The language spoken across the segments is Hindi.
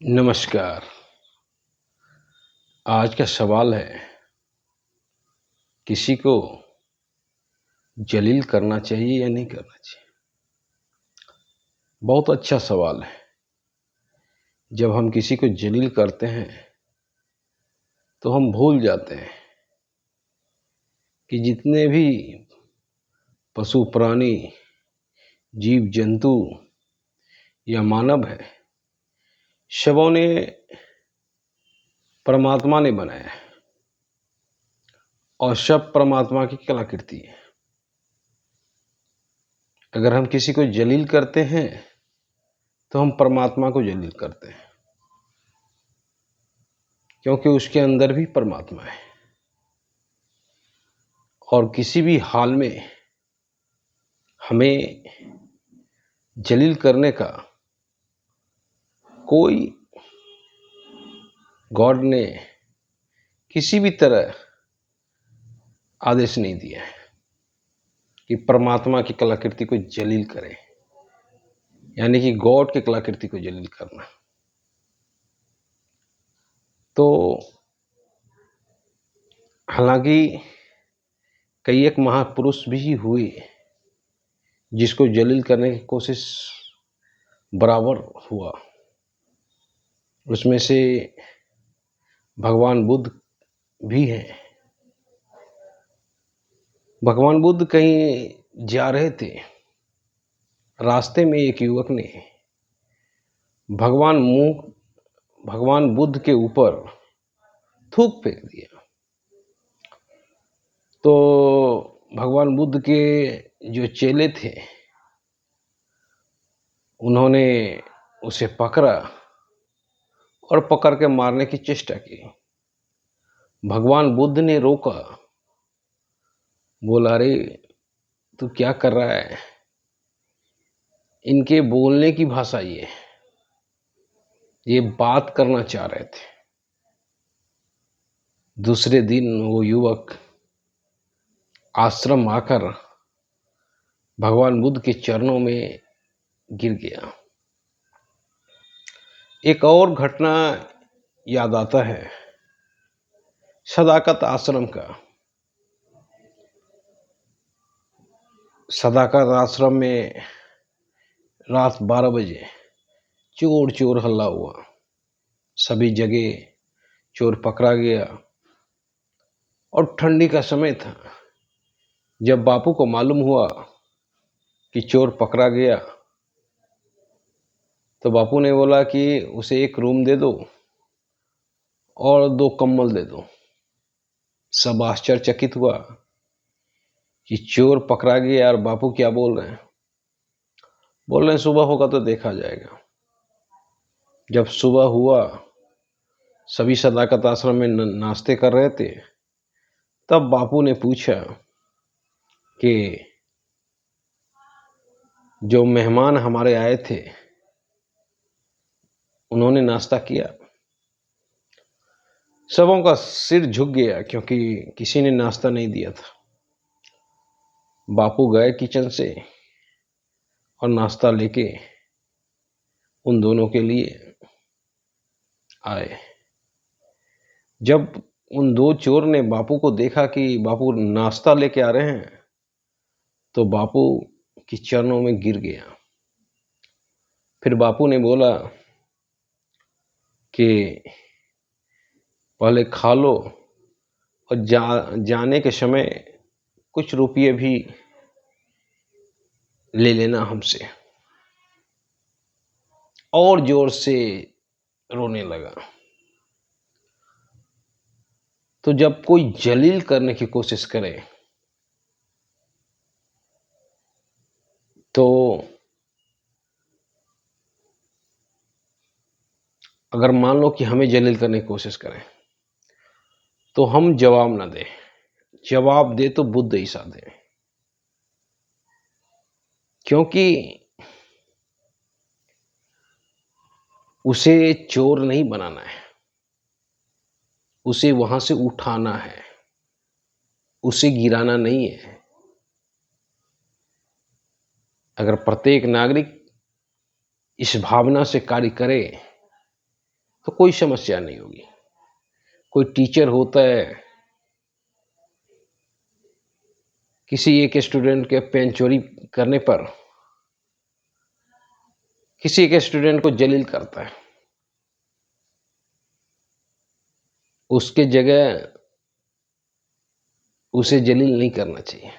नमस्कार। आज का सवाल है, किसी को जलील करना चाहिए या नहीं करना चाहिए। बहुत अच्छा सवाल है। जब हम किसी को जलील करते हैं तो हम भूल जाते हैं कि जितने भी पशु प्राणी, जीव जंतु या मानव है, सबों ने परमात्मा ने बनाया है और सब परमात्मा की कलाकृति है। अगर हम किसी को जलील करते हैं तो हम परमात्मा को जलील करते हैं, क्योंकि उसके अंदर भी परमात्मा है। और किसी भी हाल में हमें जलील करने का कोई गॉड ने किसी भी तरह आदेश नहीं दिया है कि परमात्मा की कलाकृति को जलील करें, यानी कि गॉड की कलाकृति को जलील करना। तो हालांकि कई एक महापुरुष भी हुए जिसको जलील करने की कोशिश बराबर हुआ। उसमें से भगवान बुद्ध भी हैं। भगवान बुद्ध कहीं जा रहे थे, रास्ते में एक युवक ने भगवान बुद्ध के ऊपर थूक फेंक दिया। तो भगवान बुद्ध के जो चेले थे उन्होंने उसे पकड़ा और पकड़ के मारने की चेष्टा की। भगवान बुद्ध ने रोका, बोला, अरे तू क्या कर रहा है। इनके बोलने की भाषा ये बात करना चाह रहे थे। दूसरे दिन वो युवक आश्रम आकर भगवान बुद्ध के चरणों में गिर गया। एक और घटना याद आता है, सदाकत आश्रम का। सदाकत आश्रम में रात 12 बजे चोर चोर हल्ला हुआ। सभी जगह चोर पकड़ा गया और ठंडी का समय था। जब बापू को मालूम हुआ कि चोर पकड़ा गया तो बापू ने बोला कि उसे एक रूम दे दो और 2 कंबल दे दो। सब आश्चर्यचकित हुआ कि चोर पकड़ा गया और बापू क्या बोल रहे हैं। बोल रहे हैं सुबह होगा तो देखा जाएगा। जब सुबह हुआ, सभी सदाकत आश्रम में नाश्ते कर रहे थे, तब बापू ने पूछा कि जो मेहमान हमारे आए थे उन्होंने नाश्ता किया। सबों का सिर झुक गया क्योंकि किसी ने नाश्ता नहीं दिया था। बापू गए किचन से और नाश्ता लेके उन दोनों के लिए आए। जब उन 2 चोर ने बापू को देखा कि बापू नाश्ता लेके आ रहे हैं, तो बापू के चरणों में गिर गया। फिर बापू ने बोला कि पहले खा लो और जाने के समय कुछ रुपये भी ले लेना हमसे। और जोर से रोने लगा। तो जब कोई जलील करने की कोशिश करे तो अगर मान लो कि हमें जलील करने की कोशिश करें तो हम जवाब ना दें। जवाब दे तो बुद्ध ईसा दें, क्योंकि उसे चोर नहीं बनाना है, उसे वहां से उठाना है, उसे गिराना नहीं है। अगर प्रत्येक नागरिक इस भावना से कार्य करे तो कोई समस्या नहीं होगी। कोई टीचर होता है, किसी एक स्टूडेंट के पेन चोरी करने पर किसी एक स्टूडेंट को जलील करता है, उसके जगह उसे जलील नहीं करना चाहिए।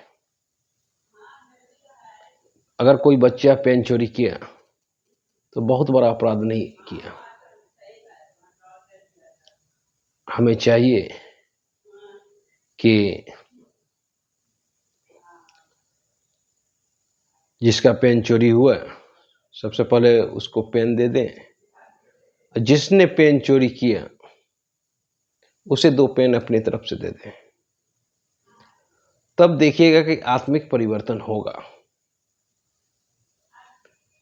अगर कोई बच्चा पेन चोरी किया तो बहुत बड़ा अपराध नहीं किया। हमें चाहिए कि जिसका पेन चोरी हुआ सबसे पहले उसको पेन दे दें, जिसने पेन चोरी किया उसे 2 पेन अपनी तरफ से दे दें। तब देखिएगा कि आत्मिक परिवर्तन होगा।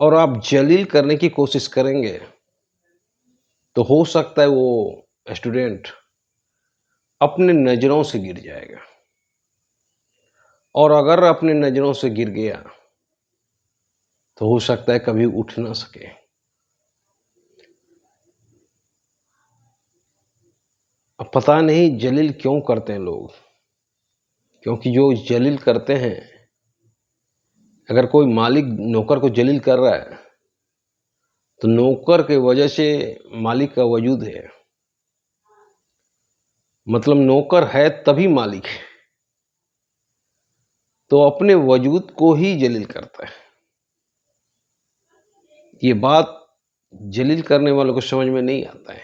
और आप जलील करने की कोशिश करेंगे तो हो सकता है वो स्टूडेंट अपने नजरों से गिर जाएगा, और अगर अपने नजरों से गिर गया तो हो सकता है कभी उठ ना सके। अब पता नहीं जलील क्यों करते हैं लोग, क्योंकि जो जलील करते हैं, अगर कोई मालिक नौकर को जलील कर रहा है तो नौकर के वजह से मालिक का वजूद है। मतलब नौकर है तभी मालिक है, तो अपने वजूद को ही जलील करता है। ये बात जलील करने वालों को समझ में नहीं आता है।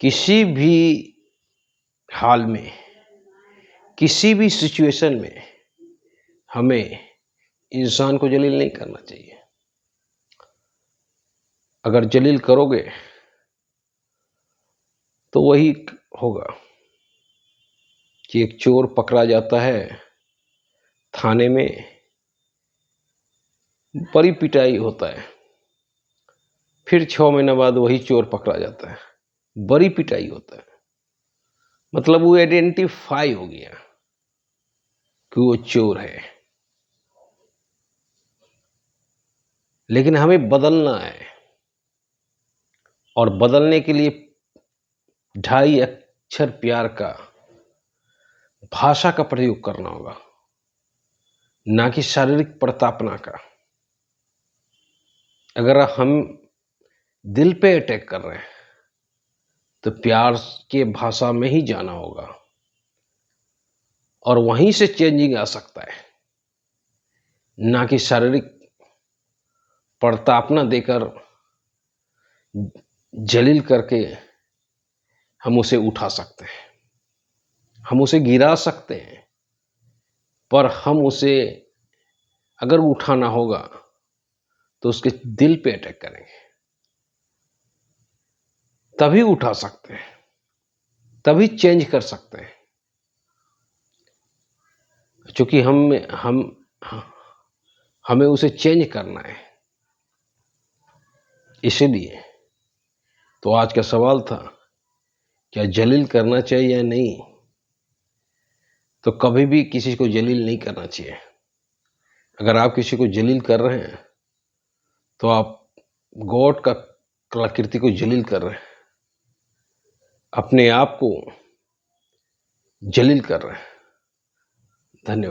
किसी भी हाल में, किसी भी सिचुएशन में हमें इंसान को जलील नहीं करना चाहिए। अगर जलील करोगे तो वही होगा कि एक चोर पकड़ा जाता है थाने में, बड़ी पिटाई होता है, फिर 6 महीना बाद वही चोर पकड़ा जाता है, बड़ी पिटाई होता है। मतलब वो आइडेंटिफाई हो गया कि वो चोर है। लेकिन हमें बदलना है, और बदलने के लिए 2.5 अक्षर प्यार का भाषा का प्रयोग करना होगा, ना कि शारीरिक प्रताड़ना का। अगर हम दिल पे अटैक कर रहे हैं तो प्यार के भाषा में ही जाना होगा, और वहीं से चेंजिंग आ सकता है, ना कि शारीरिक प्रताड़ना देकर, जलील करके हम उसे उठा सकते हैं, हम उसे गिरा सकते हैं, पर हम उसे अगर उठाना होगा तो उसके दिल पे अटैक करेंगे, तभी उठा सकते हैं, तभी चेंज कर सकते हैं। क्योंकि हमें उसे चेंज करना है। इसीलिए तो आज का सवाल था, क्या जलील करना चाहिए या नहीं? तो कभी भी किसी को जलील नहीं करना चाहिए। अगर आप किसी को जलील कर रहे हैं तो आप गॉड का कलाकृति को जलील कर रहे हैं, अपने आप को जलील कर रहे हैं। धन्यवाद।